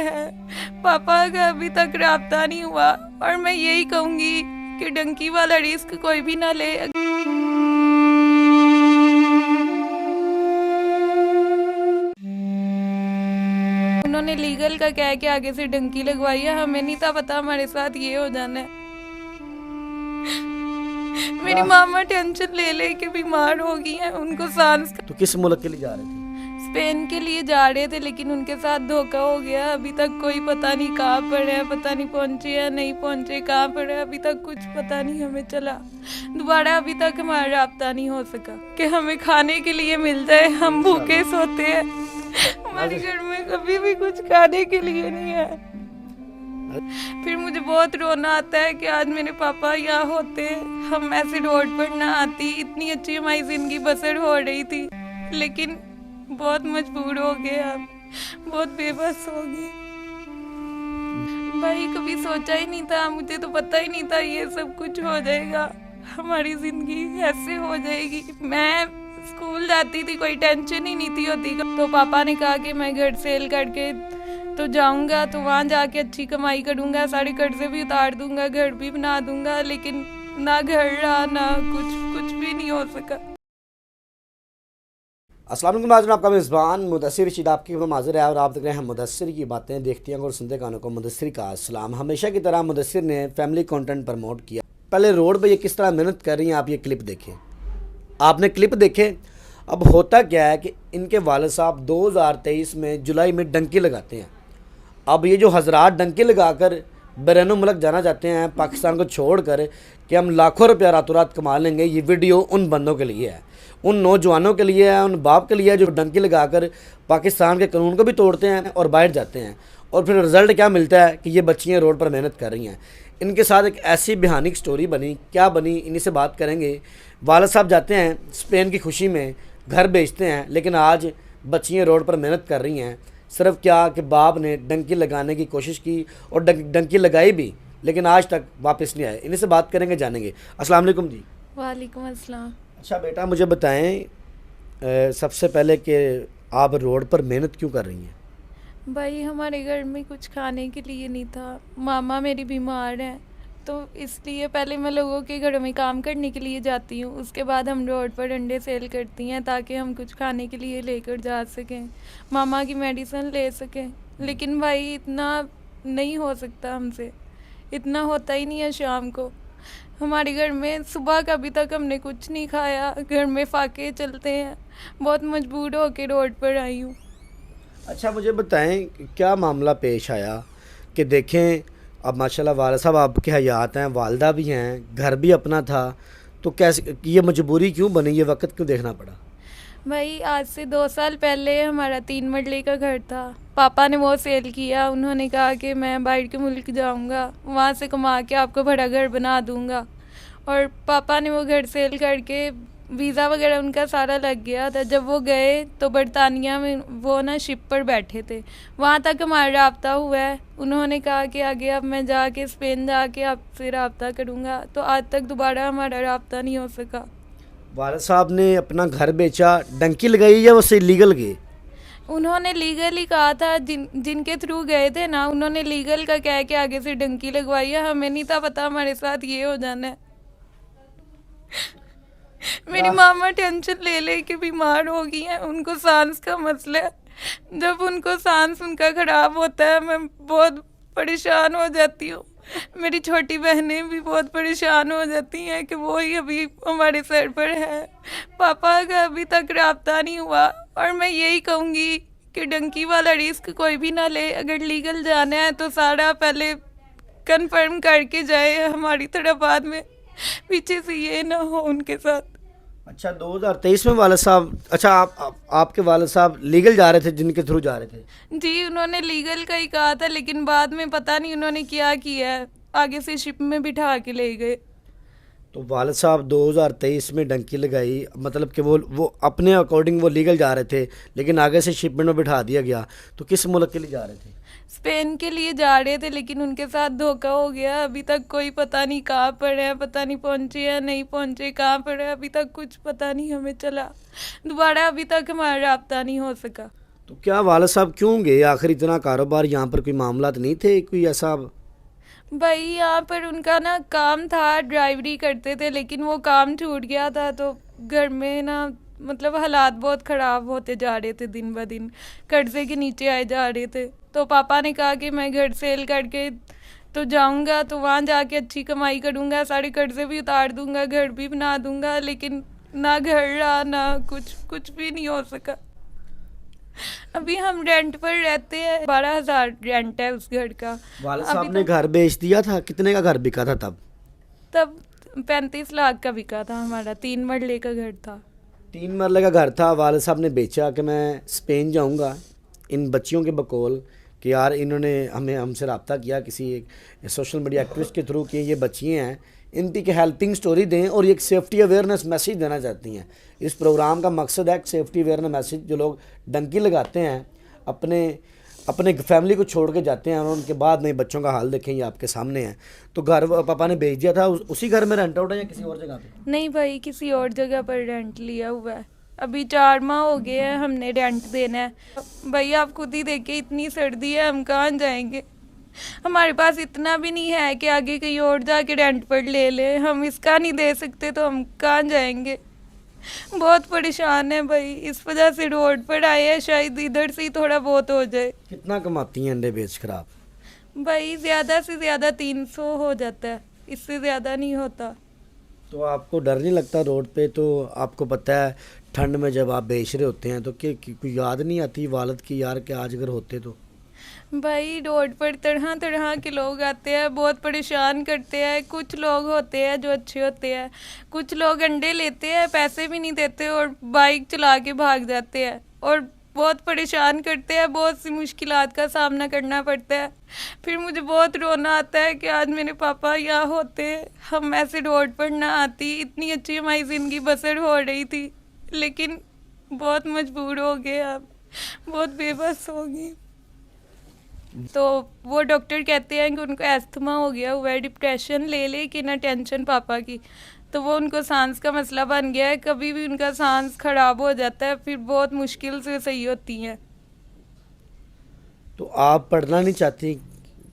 है। पापा का अभी तक राब्ता नहीं हुआ और मैं यही कहूँगी कि डंकी वाला रिस्क कोई भी ना ले। उन्होंने लीगल का कह के आगे से डंकी लगवाई है, हमें नहीं था पता हमारे साथ ये हो जाना है। मेरी मामा टेंशन ले ले के बीमार हो गई हैं, उनको सांस तो किस मुल्क के लिए जा रहे थे? स्पेन के लिए जा रहे थे, लेकिन उनके साथ धोखा हो गया। अभी तक कोई पता नहीं कहाँ पर है, पता नहीं पहुंचे या नहीं पहुंचे, कहाँ पर है अभी तक कुछ पता नहीं हमें चला। दोबारा अभी तक हमारा राब्ता नहीं हो सका कि हमें खाने के लिए मिल जाए। हम भूखे सोते हैं, हमारे घर में कभी भी कुछ खाने के लिए नहीं है। फिर मुझे बहुत रोना आता है कि आज मेरे पापा यहाँ होते, हम ऐसे रोड पर ना आती। इतनी अच्छी हमारी जिंदगी बसर हो रही थी, लेकिन बहुत मजबूर हो गए, हम बहुत बेबस हो गए। भाई कभी सोचा ही नहीं था, मुझे तो पता ही नहीं था ये सब कुछ हो जाएगा, हमारी जिंदगी ऐसे हो जाएगी। मैं स्कूल जाती थी, कोई टेंशन ही नहीं थी होती। तो पापा ने कहा कि मैं घर सेल करके तो जाऊंगा, तो वहाँ जाके अच्छी कमाई करूंगा, सारे कर्जे भी उतार दूंगा, घर भी बना दूंगा। लेकिन ना घर रहा, ना कुछ भी नहीं हो सका। अस्सलाम वालेकुम नाज़रीन, आपका मेज़बान मुदस्सिर रशीद आपकी खिदमत में हाज़िर है और आप देख रहे हैं मुदस्सिर की बातें। देखते हैं और सुनते कानों को मुदस्सिर का अस्सलाम। हमेशा की तरह मुदस्सिर ने फैमिली कंटेंट प्रमोट किया। पहले रोड पे ये किस तरह मेहनत कर रही हैं, आप ये क्लिप देखें। आपने क्लिप देखे। अब होता क्या है कि इनके वालिद साहब 2023 में जुलाई में डंकी लगाते हैं। अब ये जो हज़रात डंकी लगाकर बैरून मुल्क जाना चाहते हैं, पाकिस्तान को छोड़ कर, कि हम लाखों रुपया रातों रात कमा लेंगे, ये वीडियो उन बंदों के लिए है, उन नौजवानों के लिए है, उन बाप के लिए है जो डंकी लगाकर पाकिस्तान के कानून को भी तोड़ते हैं और बाहर जाते हैं। और फिर रिज़ल्ट क्या मिलता है कि ये बच्चियाँ रोड पर मेहनत कर रही हैं। इनके साथ एक ऐसी भयानक स्टोरी बनी, क्या बनी, इन्हीं से बात करेंगे। वालिद साहब जाते हैं स्पेन की खुशी में, घर बेचते हैं, लेकिन आज बच्चियाँ रोड पर मेहनत कर रही हैं। सिर्फ क्या कि बाप ने डंकी लगाने की कोशिश की और डंकी लगाई भी, लेकिन आज तक वापस नहीं आए। इन्हीं से बात करेंगे, जानेंगे। अस्सलाम वालेकुम जी। वालेकुम अस्सलाम। अच्छा बेटा, मुझे बताएं सबसे पहले कि आप रोड पर मेहनत क्यों कर रही हैं? भाई हमारे घर में कुछ खाने के लिए नहीं था, मामा मेरी बीमार हैं, तो इसलिए पहले मैं लोगों के घरों में काम करने के लिए जाती हूँ, उसके बाद हम रोड पर अंडे सेल करती हैं ताकि हम कुछ खाने के लिए लेकर जा सकें, मामा की मेडिसिन ले सकें। लेकिन भाई इतना नहीं हो सकता हमसे, इतना होता ही नहीं है। शाम को हमारे घर में सुबह का अभी तक हमने कुछ नहीं खाया, घर में फाके चलते हैं, बहुत मजबूर होकर रोड पर आई हूँ। अच्छा मुझे बताएं कि क्या मामला पेश आया कि देखें अब माशाल्लाह वालिद साहब आपके हयात हैं, वालदा भी हैं, घर भी अपना था, तो कैसे ये मजबूरी क्यों बनी, ये वक्त क्यों देखना पड़ा? भाई आज से 2 साल पहले हमारा 3 मरले का घर था, पापा ने वो सेल किया। उन्होंने कहा कि मैं बाहर के मुल्क जाऊंगा, वहाँ से कमा के आपको बड़ा घर बना दूंगा। और पापा ने वो घर सेल करके वीज़ा वगैरह उनका सारा लग गया था। जब वो गए तो बरतानिया में वो ना शिप पर बैठे थे, वहाँ तक हमारा राब्ता हुआ है। उन्होंने कहा कि आगे अब मैं जाके स्पेन जाके आपसे राब्ता करूँगा, तो आज तक दोबारा हमारा राब्ता नहीं हो सका। वालिद साहब ने अपना घर बेचा, डंकी लगाई या वैसे लीगल गए? उन्होंने लीगल ही कहा था, जिनके थ्रू गए थे ना, उन्होंने लीगल का कह के आगे से डंकी लगवाई है, हमें नहीं था पता हमारे साथ ये हो जाना है। मेरी मामा टेंशन ले ले के बीमार हो गई हैं, उनको सांस का मसला है। जब उनको सांस उनका खराब होता है, मैं बहुत परेशान हो जाती हूँ। मेरी छोटी बहनें भी बहुत परेशान हो जाती हैं कि वो ही अभी हमारे सर पर है, पापा का अभी तक राब्ता नहीं हुआ। और मैं यही कहूँगी कि डंकी वाला रिस्क कोई भी ना ले। अगर लीगल जाना है तो सारा पहले कंफर्म करके जाए, हमारी तरह बाद में पीछे से ये ना हो उनके साथ। अच्छा 2023 में वालिद साहब, अच्छा आपके वालिद साहब लीगल जा रहे थे, जिनके थ्रू जा रहे थे? जी उन्होंने लीगल का ही कहा था, लेकिन बाद में पता नहीं उन्होंने क्या किया है, आगे से शिप में बिठा के ले गए। तो वालिद साहब 2023 में डंकी लगाई, मतलब कि वो अपने अकॉर्डिंग वो लीगल जा रहे थे, लेकिन आगे से शिपमेंट में बिठा दिया गया। तो किस मुल्क के लिए जा रहे थे? स्पेन के लिए जा रहे थे, लेकिन उनके साथ धोखा हो गया। अभी तक कोई पता नहीं कहाँ पर है, पता नहीं पहुँचे या नहीं पहुँचे, कहाँ पर है अभी तक कुछ पता नहीं हमें चला। दोबारा अभी तक हमारा राब्ता नहीं हो सका। तो क्या वालिद साहब क्यों गए आखिर? इतना कारोबार, यहाँ पर कोई मामला नहीं थे कोई ऐसा? भाई यहाँ पर उनका ना काम था, ड्राइवरी करते थे, लेकिन वो काम छूट गया था। तो घर में ना मतलब हालात बहुत ख़राब होते जा रहे थे, दिन ब दिन कर्जे के नीचे आए जा रहे थे। तो पापा ने कहा कि मैं घर सेल करके तो जाऊंगा, तो वहाँ जाके अच्छी कमाई करूंगा, सारे कर्जे भी उतार दूंगा, घर भी बना दूंगा। लेकिन ना घर रहा, ना कुछ भी नहीं हो सका। अभी हम रेंट पर रहते हैं, 12,000 रेंट है उस घर का। वालिद अभी साहब ने तो घर बेच दिया था? कितने का घर बिका था तब? तब 35 लाख का बिका था हमारा, 3 मरले का घर था। 3 मरले का घर था, वालिद साहब ने बेचा कि मैं स्पेन जाऊंगा। इन बच्चियों के बकौल कि यार इन्होंने हमसे रब्ता किया किसी एक सोशल मीडिया एक्टिविस्ट के थ्रू कि ये बच्चियाँ हैं, इनकी की हेल्पिंग स्टोरी दें और एक सेफ्टी अवेयरनेस मैसेज देना चाहती हैं। इस प्रोग्राम का मकसद है सेफ्टी अवेयरनेस मैसेज। जो लोग डंकी लगाते हैं, अपने अपने फैमिली को छोड़ के जाते हैं और उनके बाद नहीं बच्चों का हाल देखें, ये आपके सामने है। तो घर पापा ने बेच दिया था, उसी घर में रेंट आउट है या किसी और जगह पे? नहीं भाई, किसी और जगह पर रेंट लिया हुआ है। अभी 4 माह हो गए हैं, हमने रेंट देना है। भाई आप खुद ही देखिए, इतनी सर्दी है, हम कहाँ जाएंगे? हमारे पास इतना भी नहीं है कि आगे कहीं और जाके रेंट पर ले लें। हम इसका नहीं दे सकते तो हम कहाँ जाएंगे? बहुत परेशान है भाई, इस वजह से रोड पर आए हैं, शायद इधर से ही थोड़ा बहुत हो जाए। कितना कमाती हैं अंडे बेच कर आप? भाई ज़्यादा से ज़्यादा 300 हो जाता है, इससे ज़्यादा नहीं होता। तो आपको डर नहीं लगता रोड पे? तो आपको पता है ठंड में जब आप बेच रहे होते हैं तो कोई याद नहीं आती वालिद की, यार कि आज अगर होते तो? भाई रोड पर तरह तरह के लोग आते हैं, बहुत परेशान करते हैं। कुछ लोग होते हैं जो अच्छे होते हैं, कुछ लोग अंडे लेते हैं, पैसे भी नहीं देते और बाइक चला के भाग जाते हैं और बहुत परेशान करते हैं। बहुत सी मुश्किलात का सामना करना पड़ता है। फिर मुझे बहुत रोना आता है कि आज मेरे पापा यहाँ होते, हम ऐसे रोड पर ना आती, इतनी अच्छी हमारी ज़िंदगी बसर हो रही थी। लेकिन बहुत मजबूर हो गए, अब बहुत बेबस हो गई। तो वो डॉक्टर कहते हैं कि उनको एस्थमा हो गया हुआ है, डिप्रेशन ले ले कि ना टेंशन पापा की। तो वो उनको सांस का मसला बन गया है, कभी भी उनका सांस खराब हो जाता है, फिर बहुत मुश्किल से सही होती हैं। तो आप पढ़ना नहीं चाहती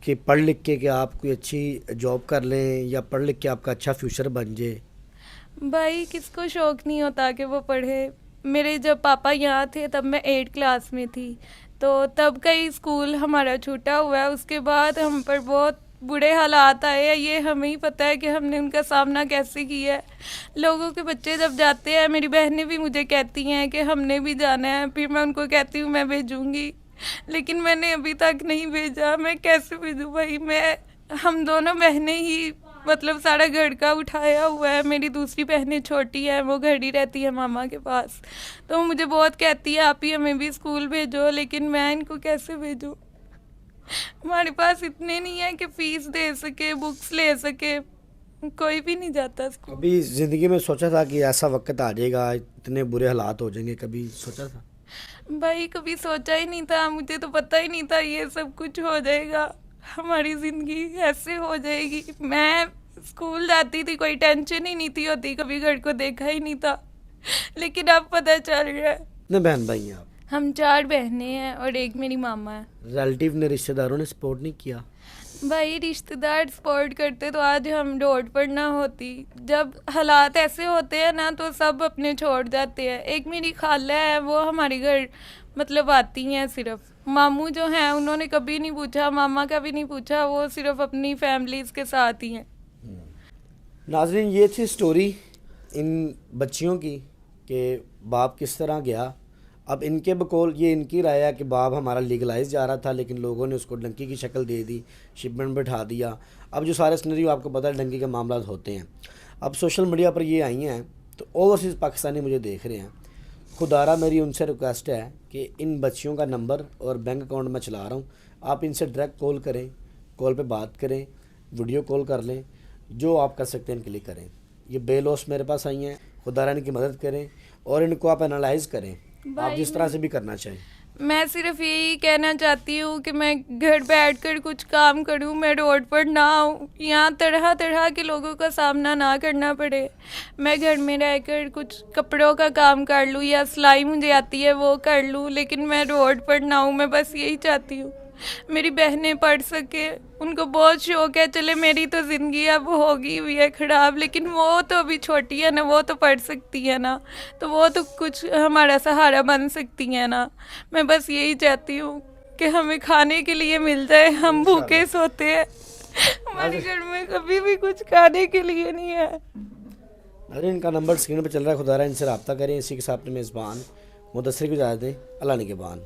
कि पढ़ लिख के कि आप कोई अच्छी जॉब कर लें या पढ़ लिख के आपका अच्छा फ्यूचर बन जाए? भाई किसको शौक नहीं होता कि वो पढ़े। मेरे जब पापा यहाँ थे तब मैं 8 क्लास में थी, तो तब का ही स्कूल हमारा छूटा हुआ है। उसके बाद हम पर बहुत बुरे हालात आए हैं, ये हमें ही पता है कि हमने उनका सामना कैसे किया है। लोगों के बच्चे जब जाते हैं, मेरी बहनें भी मुझे कहती हैं कि हमने भी जाना है, फिर मैं उनको कहती हूँ मैं भेजूँगी, लेकिन मैंने अभी तक नहीं भेजा। मैं कैसे भेजूँ भाई? हम दोनों बहनें ही मतलब सारा घर का उठाया हुआ है। मेरी दूसरी बहनें छोटी है, वो घर ही रहती है मामा के पास। तो वो मुझे बहुत कहती है आप ही हमें भी स्कूल भेजो, लेकिन मैं इनको कैसे भेजूँ? हमारे पास इतने नहीं है कि फीस दे सके, बुक्स ले सके, कोई भी नहीं जाता स्कूल। कभी ज़िंदगी में सोचा था कि ऐसा वक्त आ जाएगा, इतने बुरे हालात हो जाएंगे? कभी सोचा था? भाई कभी सोचा ही नहीं था, मुझे तो पता ही नहीं था ये सब कुछ हो जाएगा, हमारी ज़िंदगी ऐसे हो जाएगी। मैं स्कूल जाती थी, कोई टेंशन ही नहीं थी होती, कभी घर को देखा ही नहीं था, लेकिन अब पता चल रहा है। कितने बहन भाई हैं आप? हम 4 बहनें हैं और एक मेरी मामा है। रिलेटिव ने, रिश्तेदारों ने सपोर्ट नहीं किया? भाई रिश्तेदार सपोर्ट करते तो आज हम रोड पर ना होती। जब हालात ऐसे होते हैं ना तो सब अपने छोड़ जाते हैं। एक मेरी खाला है, वो हमारे घर मतलब आती हैं सिर्फ। मामू जो हैं उन्होंने कभी नहीं पूछा, मामा का भी नहीं पूछा, वो सिर्फ अपनी फैमिलीज़ के साथ ही हैं। नाज़रीन, ये थी स्टोरी इन बच्चियों की कि बाप किस तरह गया। अब इनके बकौल ये इनकी राय है कि बाप हमारा लीगलाइज जा रहा था, लेकिन लोगों ने उसको डंकी की शक्ल दे दी, शिपमेंट बैठा दिया। अब जो सारे सिनेरियो आपको पता है डंकी के मामला होते हैं। अब सोशल मीडिया पर ये आई हैं तो ओवरसीज़ पाकिस्तानी मुझे देख रहे हैं। खुदारा मेरी उनसे रिक्वेस्ट है कि इन बच्चियों का नंबर और बैंक अकाउंट मैं चला रहा हूँ, आप इनसे डायरेक्ट कॉल करें, कॉल पे बात करें, वीडियो कॉल कर लें, जो आप कर सकते हैं इनके लिए करें। ये बेलॉस मेरे पास आई हैं, खुदारा इनकी मदद करें और इनको आप एनालाइज करें, आप जिस तरह से भी करना चाहें। मैं सिर्फ यही कहना चाहती हूँ कि मैं घर बैठकर कुछ काम करूँ, मैं रोड पर ना आऊँ, यहाँ तरह तरह के लोगों का सामना ना करना पड़े। मैं घर में रहकर कुछ कपड़ों का काम कर लूँ या सिलाई मुझे आती है वो कर लूँ, लेकिन मैं रोड पर ना हूँ। मैं बस यही चाहती हूँ मेरी बहनें पढ़ सके। उनको बहुत शौक है, चले मेरी तो ज़िंदगी अब होगी हुई है ख़राब, लेकिन वो तो अभी छोटी है ना, वो तो पढ़ सकती है ना, तो वो तो कुछ हमारा सहारा बन सकती है ना। मैं बस यही चाहती हूँ कि हमें खाने के लिए मिल जाए, हम भूखे सोते हैं, हमारे घर में कभी भी कुछ खाने के लिए नहीं है। अरे इनका नंबर स्क्रीन पर चल रहा है, खुदा रहा इनसे रब्ता करें। इसी के साथ अपने मेज़बान मुदस्सिर को इजाज़त दें। अल्लाह ने के बान।